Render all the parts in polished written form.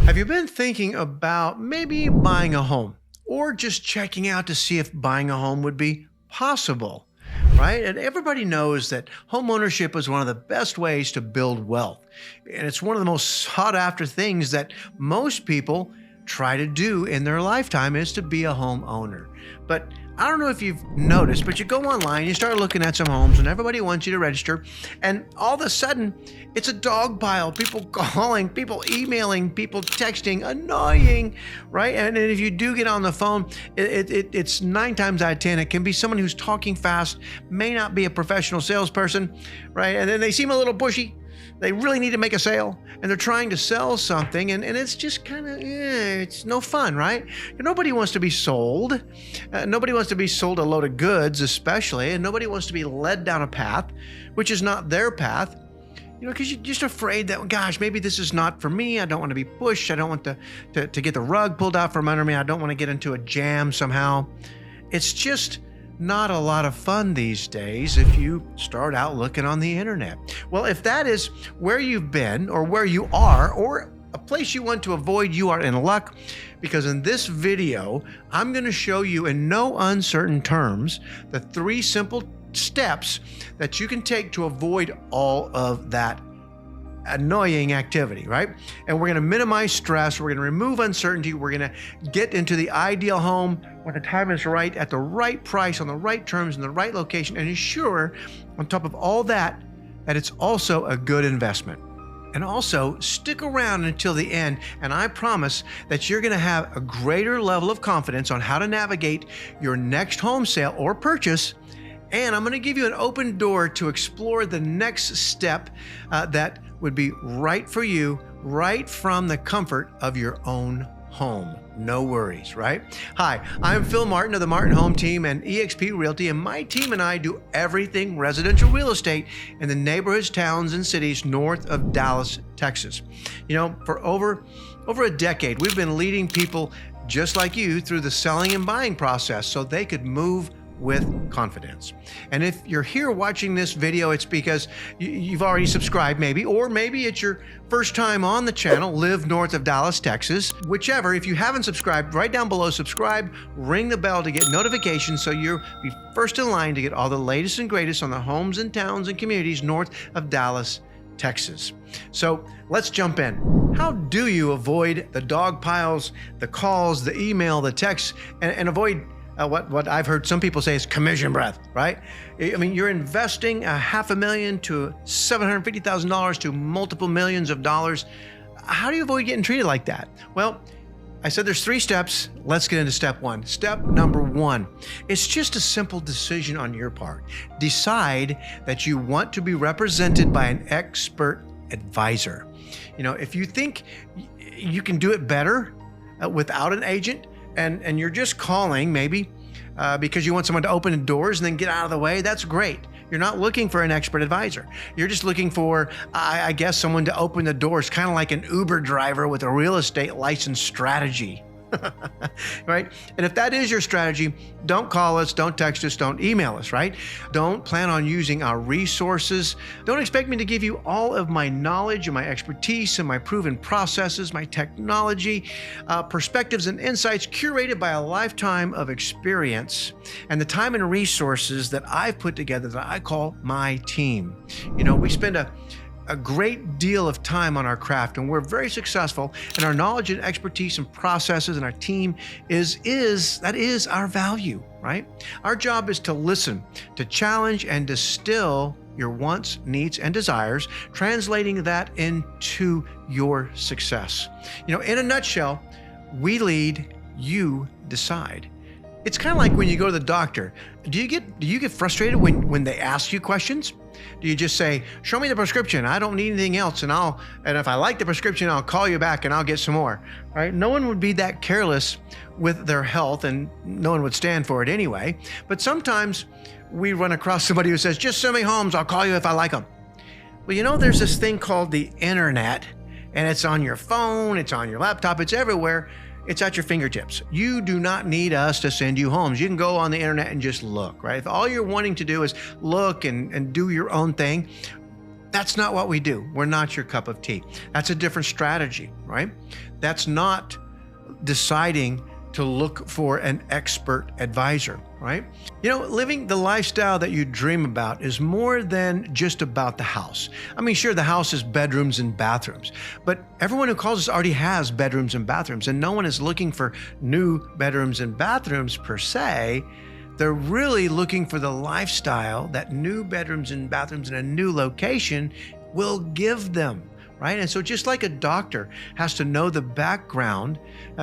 Have you been thinking about maybe buying a home or just checking out to see if buying a home would be possible? Right? And everybody knows that home ownership is one of the best ways to build wealth. And it's one of the most sought after things that most people try to do in their lifetime is to be a homeowner. But I don't know if you've noticed, but you go online, you start looking at some homes, and everybody wants you to register. And all of a sudden, it's a dog pile. People calling, people emailing, people texting, annoying, right? And if you do get on the phone, it's 9 times out of 10, it can be someone who's talking fast, may not be a professional salesperson, right? And then they seem a little pushy. They really need to make a sale and they're trying to sell something and it's just kind of, it's no fun, right? Nobody wants to be sold. Nobody wants to be sold a load of goods, especially, and nobody wants to be led down a path, which is not their path, because you're just afraid that, gosh, maybe this is not for me. I don't want to be pushed. I don't want to get the rug pulled out from under me. I don't want to get into a jam somehow. It's just not a lot of fun these days if you start out looking on the internet. Well, if that is where you've been or where you are or a place you want to avoid, you are in luck, because in this video, I'm going to show you in no uncertain terms the 3 simple steps that you can take to avoid all of that annoying activity, right? And we're going to minimize stress. We're going to remove uncertainty. We're going to get into the ideal home when the time is right, at the right price, on the right terms, in the right location, and ensure, on top of all that, that it's also a good investment. And also stick around until the end, and I promise that you're going to have a greater level of confidence on how to navigate your next home sale or purchase. And I'm going to give you an open door to explore the next step that would be right for you, right from the comfort of your own home. No worries, right? Hi, I'm Phil Martin of the Martin Home Team and eXp Realty, and my team and I do everything residential real estate in the neighborhoods, towns, and cities north of Dallas, Texas. For over a decade, we've been leading people just like you through the selling and buying process so they could move with confidence. And if you're here watching this video, it's because you've already subscribed maybe, or maybe it's your first time on the channel, live north of Dallas, Texas. Whichever, if you haven't subscribed, right down below, subscribe, ring the bell to get notifications so you'll be first in line to get all the latest and greatest on the homes and towns and communities north of Dallas, Texas. So let's jump in. How do you avoid the dog piles, the calls, the email, the texts, and avoid what I've heard some people say is commission breath, right? I mean, you're investing $500,000 to $750,000 to multiple millions of dollars. How do you avoid getting treated like that? Well, I said there's 3 steps. Let's get into step 1. Step number 1, it's just a simple decision on your part. Decide that you want to be represented by an expert advisor. If you think you can do it better without an agent, and you're just calling maybe because you want someone to open the doors and then get out of the way, that's great. You're not looking for an expert advisor. You're just looking for, I guess, someone to open the doors, kind of like an Uber driver with a real estate license strategy. Right? And if that is your strategy, don't call us, don't text us, don't email us, right? Don't plan on using our resources. Don't expect me to give you all of my knowledge and my expertise and my proven processes, my technology, perspectives and insights curated by a lifetime of experience and the time and resources that I've put together that I call my team. We spend a great deal of time on our craft, and we're very successful, and our knowledge and expertise and processes and our team is our value, right? Our job is to listen, to challenge and distill your wants, needs, and desires, translating that into your success. In a nutshell, we lead, you decide. It's kind of like when you go to the doctor. Do you get frustrated when they ask you questions? Do you just say, show me the prescription, I don't need anything else, and if I like the prescription, I'll call you back and I'll get some more, right? No one would be that careless with their health, and no one would stand for it anyway. But sometimes we run across somebody who says, just send me homes, I'll call you if I like them. Well, there's this thing called the internet, and it's on your phone, it's on your laptop, it's everywhere. It's at your fingertips. You do not need us to send you homes. You can go on the internet and just look, right? If all you're wanting to do is look and do your own thing, That's not what we do. We're not your cup of tea. That's a different strategy, right? That's not deciding to look for an expert advisor, right? Living the lifestyle that you dream about is more than just about the house. I mean, sure, the house is bedrooms and bathrooms, but everyone who calls us already has bedrooms and bathrooms, and no one is looking for new bedrooms and bathrooms per se. They're really looking for the lifestyle that new bedrooms and bathrooms in a new location will give them. Right? And so just like a doctor has to know the background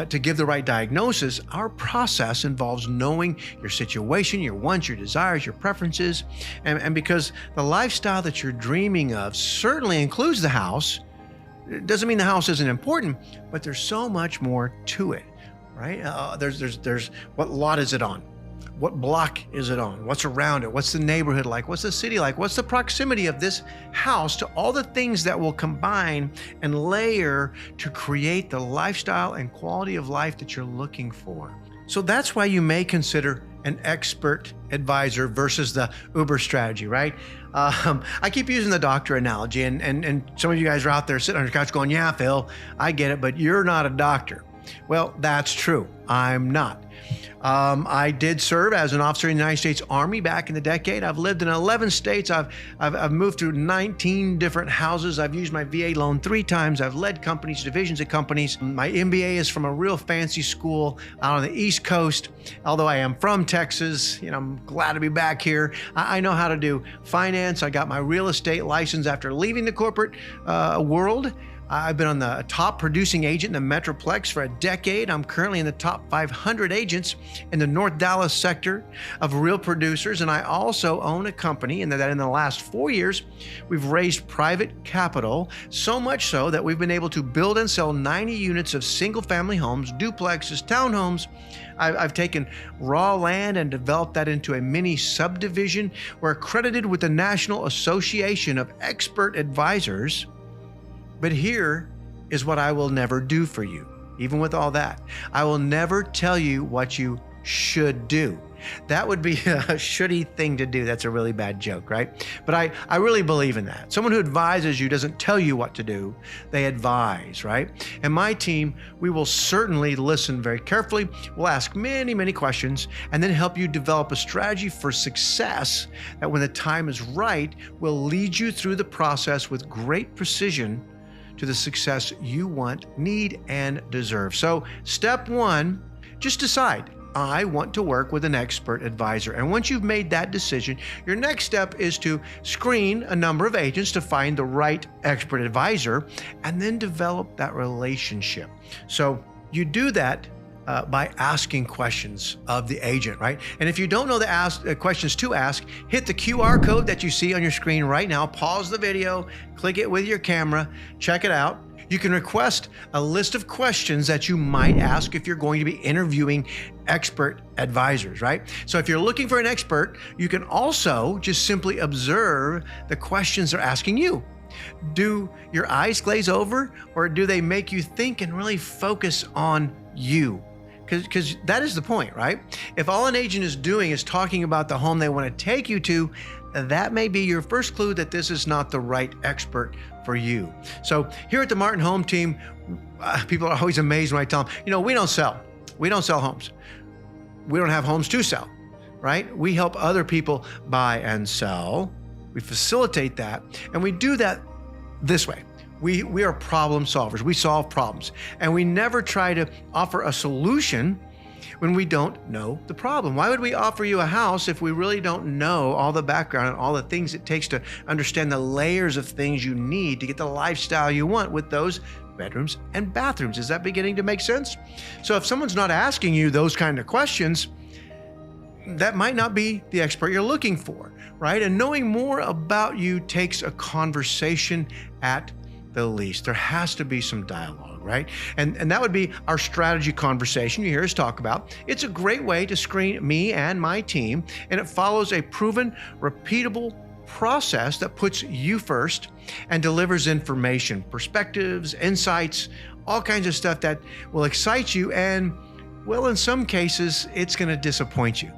to give the right diagnosis, our process involves knowing your situation, your wants, your desires, your preferences. And because the lifestyle that you're dreaming of certainly includes the house, it doesn't mean the house isn't important, but there's so much more to it, right? There's what lot is it on? What block is it on? What's around it? What's the neighborhood like? What's the city like? What's the proximity of this house to all the things that will combine and layer to create the lifestyle and quality of life that you're looking for? So that's why you may consider an expert advisor versus the Uber strategy, right? I keep using the doctor analogy, and some of you guys are out there sitting on your couch going, yeah, Phil, I get it, but you're not a doctor. Well, that's true. I'm not. I did serve as an officer in the United States Army back in the decade. I've lived in 11 states. I've moved through 19 different houses. I've used my VA loan 3 times. I've led companies, divisions of companies. My MBA is from a real fancy school out on the East Coast. Although I am from Texas, I'm glad to be back here. I know how to do finance. I got my real estate license after leaving the corporate world. I've been on the top producing agent in the Metroplex for a decade. I'm currently in the top 500 agents in the North Dallas sector of real producers. And I also own a company, and that in the last 4 years, we've raised private capital, so much so that we've been able to build and sell 90 units of single family homes, duplexes, townhomes. I've taken raw land and developed that into a mini subdivision. We're accredited with the National Association of Expert Advisors. But here is what I will never do for you. Even with all that, I will never tell you what you should do. That would be a shitty thing to do. That's a really bad joke, right? But I really believe in that. Someone who advises you doesn't tell you what to do. They advise, right? And my team, we will certainly listen very carefully. We'll ask many, many questions and then help you develop a strategy for success that when the time is right, will lead you through the process with great precision to the success you want, need, and deserve. So step 1, just decide, I want to work with an expert advisor. And once you've made that decision, your next step is to screen a number of agents to find the right expert advisor and then develop that relationship. So you do that by asking questions of the agent, right? And if you don't know the questions to ask, hit the QR code that you see on your screen right now, pause the video, click it with your camera, check it out. You can request a list of questions that you might ask if you're going to be interviewing expert advisors, right? So if you're looking for an expert, you can also just simply observe the questions they're asking you. Do your eyes glaze over, or do they make you think and really focus on you? Because that is the point, right? If all an agent is doing is talking about the home they want to take you to, that may be your first clue that this is not the right expert for you. So here at the Martin Home Team, people are always amazed when I tell them, we don't sell. We don't sell homes. We don't have homes to sell, right? We help other people buy and sell. We facilitate that, and we do that this way. We are problem solvers. We solve problems, and we never try to offer a solution when we don't know the problem. Why would we offer you a house if we really don't know all the background and all the things it takes to understand the layers of things you need to get the lifestyle you want with those bedrooms and bathrooms? Is that beginning to make sense? So if someone's not asking you those kind of questions, that might not be the expert you're looking for, right? And knowing more about you takes a conversation at the least. There has to be some dialogue, right? And that would be our strategy conversation you hear us talk about. It's a great way to screen me and my team, and it follows a proven, repeatable process that puts you first and delivers information, perspectives, insights, all kinds of stuff that will excite you, and, well, in some cases, it's going to disappoint you,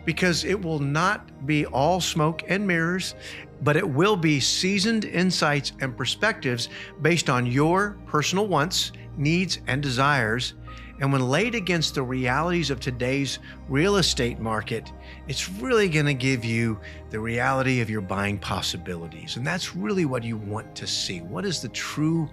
because it will not be all smoke and mirrors. but it will be seasoned insights and perspectives based on your personal wants, needs, and desires. And when laid against the realities of today's real estate market, it's really going to give you the reality of your buying possibilities. And that's really what you want to see. What is the true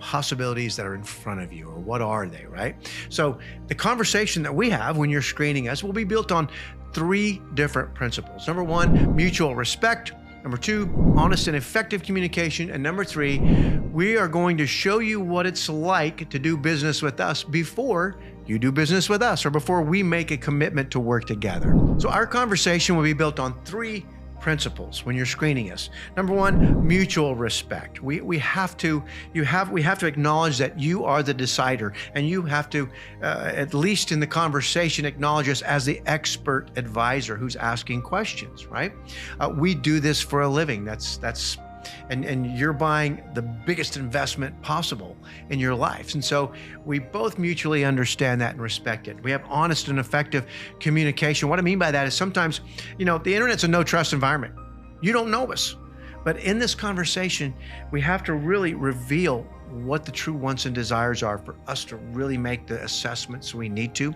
possibilities that are in front of you, or what are they, right? So the conversation that we have when you're screening us will be built on 3 different principles. Number 1, mutual respect. Number 2, honest and effective communication. And number 3, we are going to show you what it's like to do business with us before you do business with us, or before we make a commitment to work together. So our conversation will be built on 3 principles when you're screening us. Number 1, mutual respect. We have to acknowledge that you are the decider, and you have to, at least in the conversation, acknowledge us as the expert advisor who's asking questions, right? We do this for a living. And you're buying the biggest investment possible in your life. And so we both mutually understand that and respect it. We have honest and effective communication. What I mean by that is sometimes, the internet's a no trust environment. You don't know us. But in this conversation, we have to really reveal what the true wants and desires are for us to really make the assessments we need to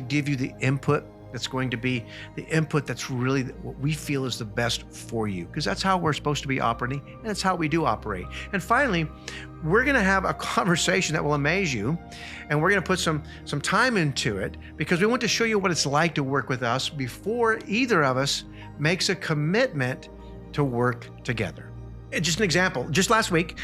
give you the input that's going to be the input that's really what we feel is the best for you, because that's how we're supposed to be operating, and that's how we do operate. And finally, we're going to have a conversation that will amaze you, and we're going to put some time into it, because we want to show you what it's like to work with us before either of us makes a commitment to work together. Just an example, just last week,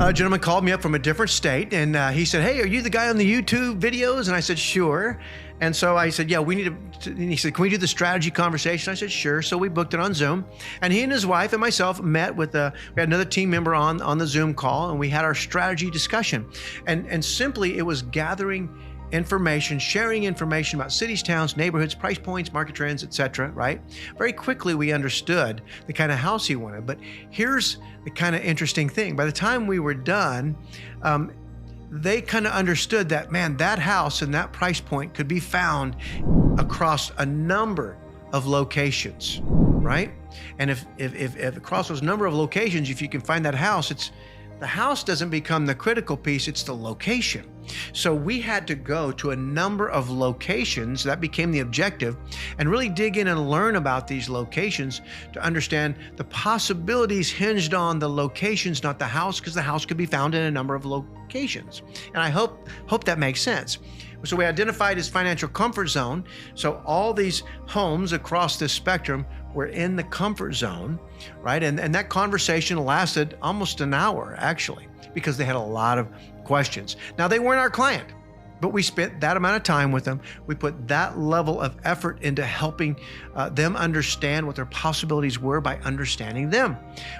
a gentleman called me up from a different state, and he said, "Hey, are you the guy on the YouTube videos?" And I said, "Sure." And so I said, "Yeah, we need to," and he said, "Can we do the strategy conversation?" I said, "Sure." So we booked it on Zoom, and he and his wife and myself met with we had another team member on the Zoom call, and we had our strategy discussion. And simply, it was gathering information, sharing information about cities, towns, neighborhoods, price points, market trends, etc., right? Very quickly, we understood the kind of house he wanted. But here's the kind of interesting thing. By the time we were done, they kind of understood that, man, that house and that price point could be found across a number of locations, right? And if across those number of locations, if you can find that house, the house doesn't become the critical piece, it's the location. So we had to go to a number of locations, that became the objective, and really dig in and learn about these locations to understand the possibilities hinged on the locations, not the house, because the house could be found in a number of locations. And I hope that makes sense. So we identified his financial comfort zone. So all these homes across this spectrum were in the comfort zone, right? And that conversation lasted almost an hour, actually, because they had a lot of questions. Now, they weren't our client, but we spent that amount of time with them. We put that level of effort into helping them understand what their possibilities were by understanding them,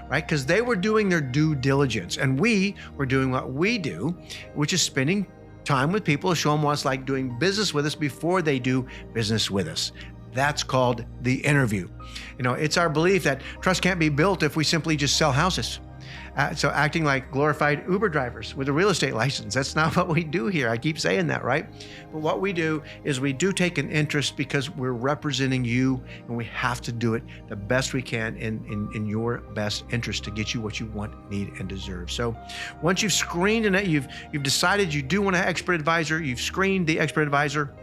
right? Because they were doing their due diligence, and we were doing what we do, which is spending time with people to show them what it's like doing business with us before they do business with us. That's called the interview. It's our belief that trust can't be built if we simply just sell houses. So acting like glorified Uber drivers with a real estate license. That's not what we do here. I keep saying that, right? But what we do is we do take an interest because we're representing you, and we have to do it the best we can in your best interest to get you what you want, need, and deserve. So once you've screened and you've decided you do want an expert advisor, you've screened the expert advisor,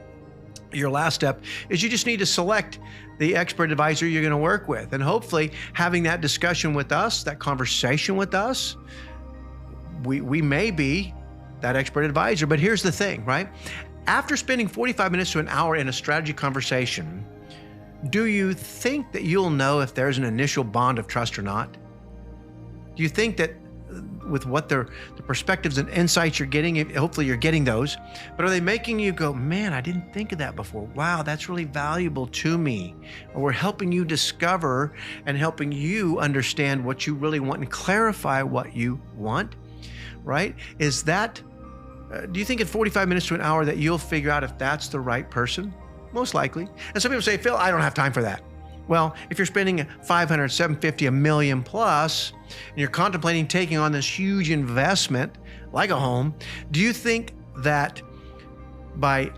your last step is you just need to select the expert advisor you're going to work with. And hopefully having that discussion with us, that conversation with us, we may be that expert advisor. But here's the thing, right? After spending 45 minutes to an hour in a strategy conversation, do you think that you'll know if there's an initial bond of trust or not? Do you think that with what the perspectives and insights you're getting, hopefully you're getting those, but are they making you go, man, I didn't think of that before. Wow, that's really valuable to me. Or we're helping you discover and helping you understand what you really want and clarify what you want, right? Is that, do you think in 45 minutes to an hour that you'll figure out if that's the right person? Most likely. And some people say, Phil, I don't have time for that. Well, if you're spending $500, $750, $1 million plus, and you're contemplating taking on this huge investment like a home, do you think that by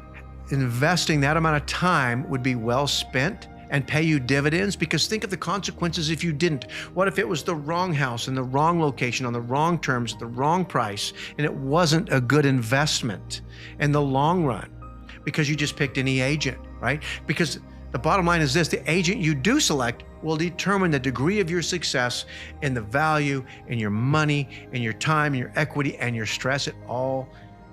investing that amount of time would be well spent and pay you dividends? Because think of the consequences if you didn't. What if it was the wrong house in the wrong location, on the wrong terms, at the wrong price, and it wasn't a good investment in the long run because you just picked any agent, right? Because the bottom line is this: the agent you do select will determine the degree of your success and the value in your money and your time and your equity and your stress. It all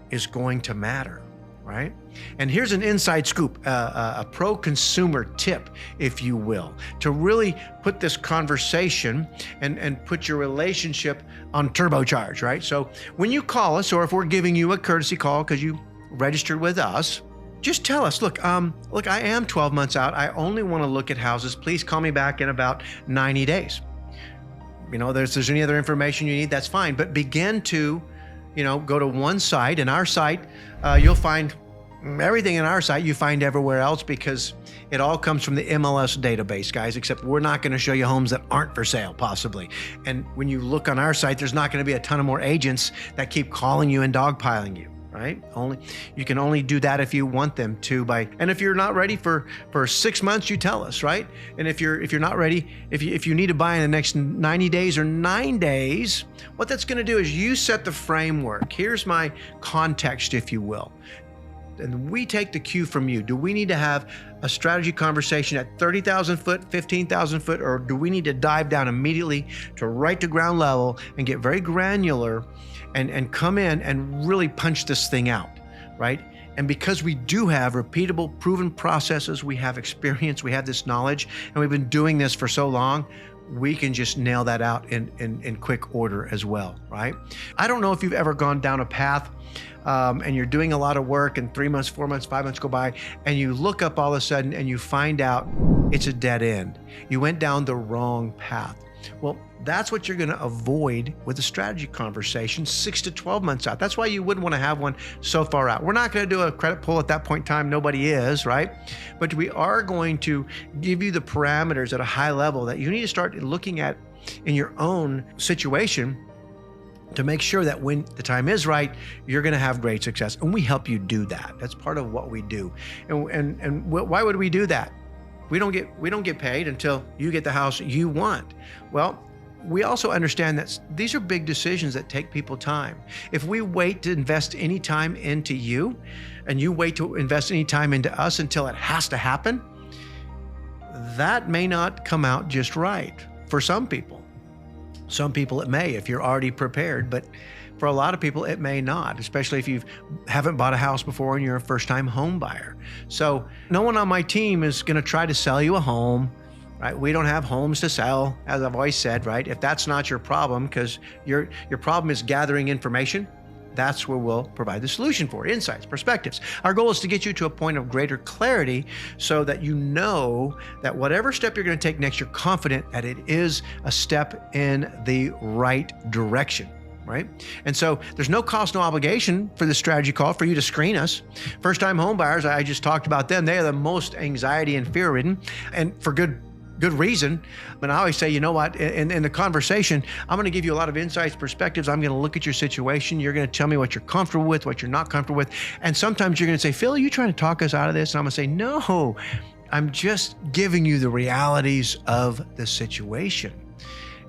is going to matter, right? And here's an inside scoop, a pro-consumer tip, if you will, to really put this conversation and put your relationship on turbocharge, right? So when you call us, or if we're giving you a courtesy call because you registered with us, just tell us, look, I am 12 months out. I only want to look at houses. Please call me back in about 90 days. If there's any other information you need, that's fine. But begin to, go to one site. In our site, you'll find everything in our site you find everywhere else, because it all comes from the MLS database, guys, except we're not going to show you homes that aren't for sale, possibly. And when you look on our site, there's not going to be a ton of more agents that keep calling you and dogpiling you. Right? You can only do that if you want them to. And if you're not ready for 6 months, you tell us, right? And if you're not ready, if you need to buy in the next 90 days or 9 days, what that's going to do is you set the framework. Here's my context, if you will. And we take the cue from you. Do we need to have a strategy conversation at 30,000 foot, 15,000 foot, or do we need to dive down immediately to right to ground level and get very granular and come in and really punch this thing out, right? And because we do have repeatable, proven processes, we have experience, we have this knowledge, and we've been doing this for so long, we can just nail that out in quick order as well, right? I don't know if you've ever gone down a path and you're doing a lot of work, and 3 months, 4 months, 5 months go by, and you look up all of a sudden and you find out it's a dead end. You went down the wrong path. Well, that's what you're going to avoid with a strategy conversation 6 to 12 months out. That's why you wouldn't want to have one so far out. We're not going to do a credit pull at that point in time. Nobody is, right? But we are going to give you the parameters at a high level that you need to start looking at in your own situation to make sure that when the time is right, you're going to have great success. And we help you do that. That's part of what we do. And why would we do that? We don't get paid until you get the house you want. Well, we also understand that these are big decisions that take people time. If we wait to invest any time into you, and you wait to invest any time into us until it has to happen, that may not come out just right for some people. Some people it may, if you're already prepared, but for a lot of people it may not, especially if you haven't bought a house before and you're a first-time home buyer. So no one on my team is going to try to sell you a home, right? We don't have homes to sell, as I've always said, right? If that's not your problem, because your problem is gathering information, that's where we'll provide the solution for insights, perspectives. Our goal is to get you to a point of greater clarity so that you know that whatever step you're going to take next, you're confident that it is a step in the right direction. Right? And so there's no cost, no obligation for the strategy call for you to screen us. First-time home buyers, I just talked about them. They are the most anxiety and fear-ridden, and for good reason. And I always say, you know what, in the conversation, I'm going to give you a lot of insights, perspectives. I'm going to look at your situation. You're going to tell me what you're comfortable with, what you're not comfortable with. And sometimes you're going to say, Phil, are you trying to talk us out of this? And I'm going to say, no, I'm just giving you the realities of the situation.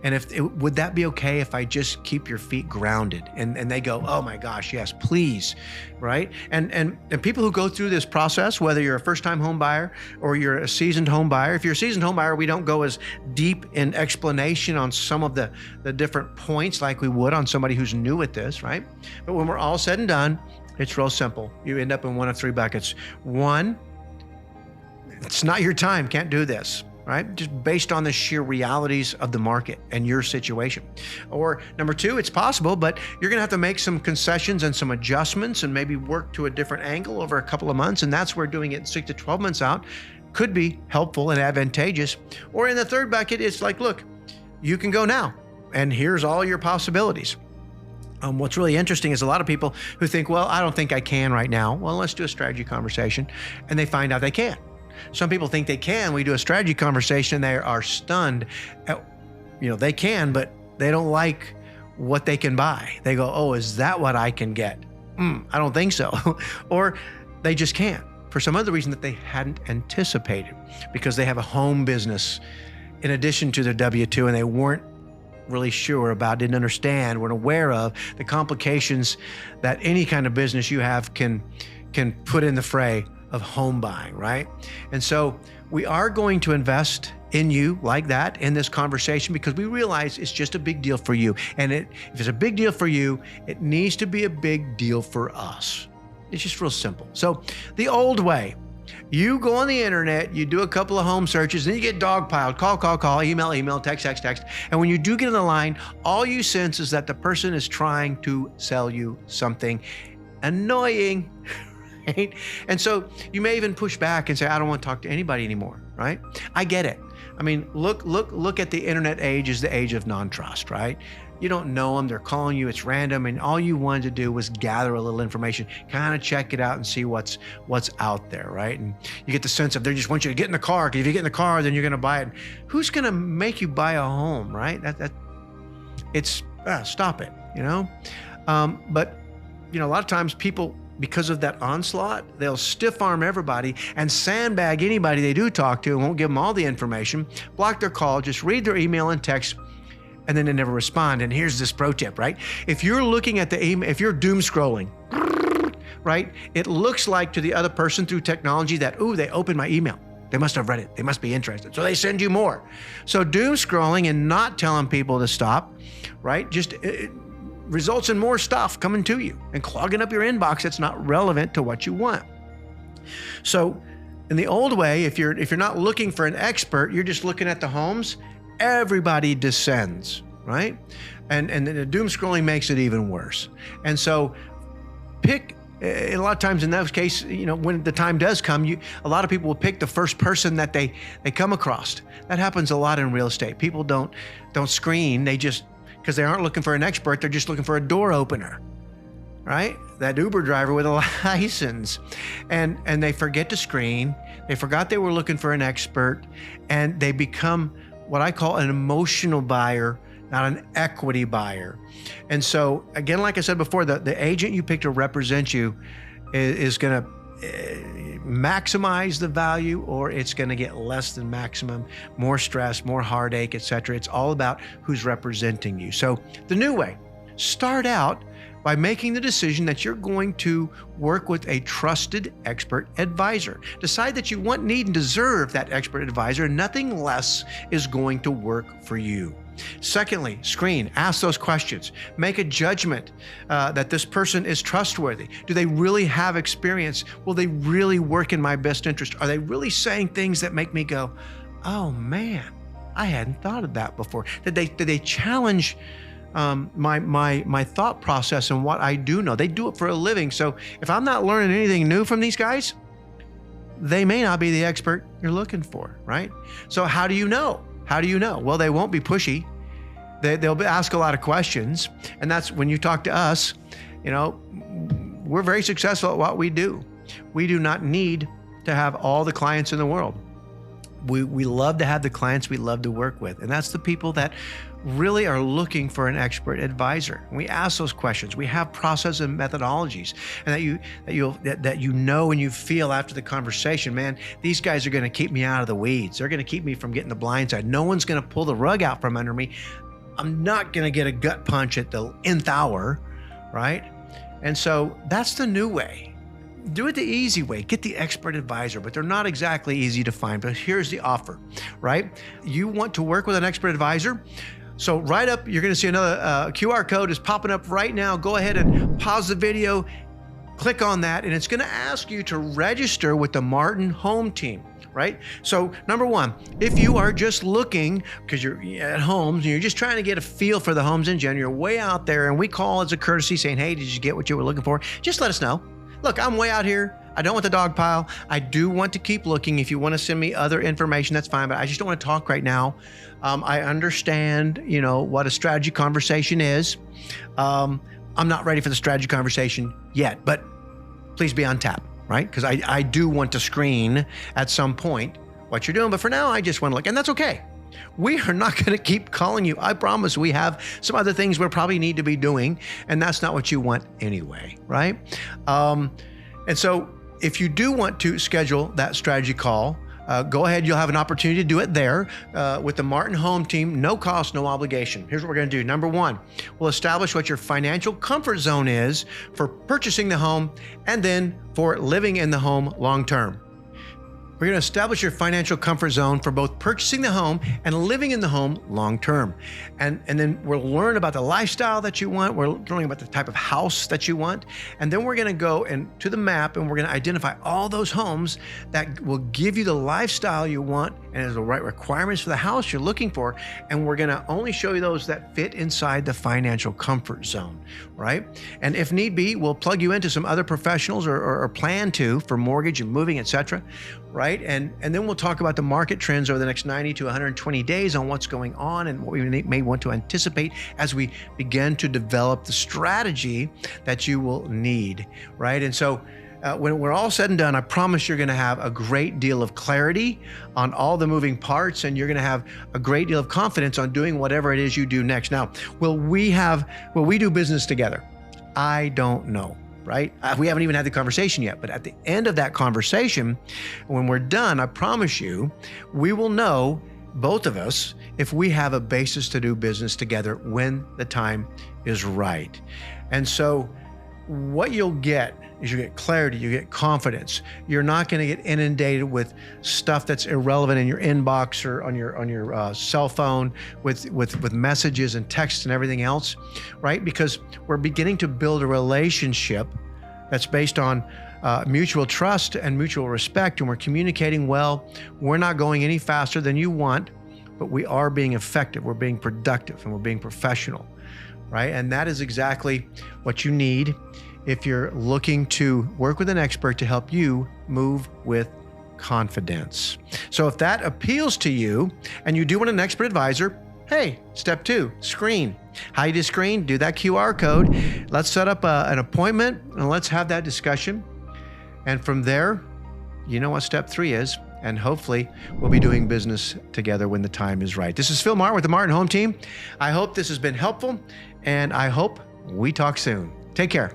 And would that be okay if I just keep your feet grounded? And they go, oh my gosh, yes, please, right? And people who go through this process, whether you're a first-time home buyer or you're a seasoned home buyer, if you're a seasoned home buyer, we don't go as deep in explanation on some of the different points like we would on somebody who's new at this, right? But when we're all said and done, it's real simple. You end up in one of three buckets. One, it's not your time, can't do this. Right? Just based on the sheer realities of the market and your situation. Or number two, it's possible, but you're going to have to make some concessions and some adjustments and maybe work to a different angle over a couple of months. And that's where doing it 6 to 12 months out could be helpful and advantageous. Or in the third bucket, it's like, look, you can go now, and here's all your possibilities. What's really interesting is a lot of people who think, well, I don't think I can right now. Well, let's do a strategy conversation. And they find out they can. Some people think they can. We do a strategy conversation, they are stunned. They can, but they don't like what they can buy. They go, oh, is that what I can get? I don't think so. Or they just can't. for some other reason that they hadn't anticipated, because they have a home business in addition to their W-2, and they weren't really sure about, didn't understand, weren't aware of the complications that any kind of business you have can put in the fray of home buying, right? And so we are going to invest in you like that in this conversation, because we realize it's just a big deal for you. And if it's a big deal for you, it needs to be a big deal for us. It's just real simple. So the old way, you go on the internet, you do a couple of home searches, and you get dogpiled, call, email, text. And when you do get in the line, all you sense is that the person is trying to sell you something annoying, right? And so you may even push back and say, I don't want to talk to anybody anymore, right? I get it. I mean, look at the internet age as the age of non-trust, right? You don't know them, they're calling you, it's random, and all you wanted to do was gather a little information, kind of check it out and see what's out there, right? And you get the sense of they just want you to get in the car, because if you get in the car, then you're going to buy it. Who's going to make you buy a home, right? Stop it, you know? But, you know, a lot of times people, because of that onslaught, they'll stiff arm everybody and sandbag anybody they do talk to, and won't give them all the information, block their call, just read their email and text, and then they never respond. And here's this pro tip, right? If you're looking at the email, if you're doom scrolling, right, it looks like to the other person through technology that, ooh, they opened my email. They must have read it. They must be interested. So they send you more. So doom scrolling and not telling people to stop, right, just results in more stuff coming to you and clogging up your inbox that's not relevant to what you want. So in the old way, if you're not looking for an expert, you're just looking at the homes, everybody descends, right? And the doom scrolling makes it even worse. And so a lot of times in those cases, you know, when the time does come, a lot of people will pick the first person that they come across. That happens a lot in real estate. People don't screen. They just, because they aren't looking for an expert, they're just looking for a door opener, right? That Uber driver with a license. And they forget to screen. They forgot they were looking for an expert, and they become what I call an emotional buyer, not an equity buyer. And so again, like I said before, the agent you pick to represent you is going to maximize the value, or it's going to get less than maximum, more stress, more heartache, etc. It's all about who's representing you. So the new way, start out by making the decision that you're going to work with a trusted expert advisor. Decide that you want, need, and deserve that expert advisor, and nothing less is going to work for you. Secondly, screen, ask those questions. Make a judgment that this person is trustworthy. Do they really have experience? Will they really work in my best interest? Are they really saying things that make me go, oh man, I hadn't thought of that before? Did they challenge my thought process and what I do know? They do it for a living. So if I'm not learning anything new from these guys, they may not be the expert you're looking for, right? So how do you know? How do you know? Well, they won't be pushy. They'll ask a lot of questions. And that's when you talk to us, you know, we're very successful at what we do. We do not need to have all the clients in the world. We love to have the clients we love to work with. And that's the people that really are looking for an expert advisor. We ask those questions. We have process and methodologies, and that you know and you feel after the conversation, man, these guys are going to keep me out of the weeds. They're going to keep me from getting the blind side. No one's going to pull the rug out from under me. I'm not going to get a gut punch at the nth hour, right? And so that's the new way. Do it the easy way. Get the expert advisor, but they're not exactly easy to find. But here's the offer, right? You want to work with an expert advisor? So right up, you're going to see another QR code is popping up right now. Go ahead and pause the video, click on that, and it's going to ask you to register with the Martin Home Team, right? So number one, if you are just looking, because you're at homes and you're just trying to get a feel for the homes in general, you're way out there, and we call as a courtesy saying, hey, did you get what you were looking for? Just let us know. Look, I'm way out here. I don't want the dog pile. I do want to keep looking. If you want to send me other information, that's fine, but I just don't want to talk right now. I understand, you know, what a strategy conversation is. I'm not ready for the strategy conversation yet, but please be on tap, right? Because I do want to screen at some point what you're doing, but for now, I just want to look, and that's okay. We are not going to keep calling you. I promise. We have some other things we probably need to be doing, and that's not what you want anyway, right? And so if you do want to schedule that strategy call, go ahead. You'll have an opportunity to do it there with the Martin Home Team. No cost, no obligation. Here's what we're going to do. Number one, we'll establish what your financial comfort zone is for purchasing the home and then for living in the home long term. We're going to establish your financial comfort zone for both purchasing the home and living in the home long term. And then we'll learn about the lifestyle that you want. We're learning about the type of house that you want. And then we're going to go to the map and we're going to identify all those homes that will give you the lifestyle you want and has the right requirements for the house you're looking for. And we're going to only show you those that fit inside the financial comfort zone, right? And if need be, we'll plug you into some other professionals or plan to for mortgage and moving, etc. Right? And then we'll talk about the market trends over the next 90 to 120 days on what's going on and what we may want to anticipate as we begin to develop the strategy that you will need, right? And so when we're all said and done, I promise you're going to have a great deal of clarity on all the moving parts, and you're going to have a great deal of confidence on doing whatever it is you do next. Now, will we do business together? I don't know. Right? We haven't even had the conversation yet, but at the end of that conversation, when we're done, I promise you, we will know, both of us, if we have a basis to do business together when the time is right. And so what you'll get is you get clarity, you get confidence. You're not going to get inundated with stuff that's irrelevant in your inbox or on your cell phone with messages and texts and everything else, right? Because we're beginning to build a relationship that's based on mutual trust and mutual respect, and we're communicating well. We're not going any faster than you want, but we are being effective, we're being productive, and we're being professional, right? And that is exactly what you need if you're looking to work with an expert to help you move with confidence. So if that appeals to you and you do want an expert advisor, hey, step 2, screen. How you do screen? Do that QR code. Let's set up an appointment and let's have that discussion. And from there, you know what step 3 is. And hopefully we'll be doing business together when the time is right. This is Phil Martin with the Martin Home Team. I hope this has been helpful, and I hope we talk soon. Take care.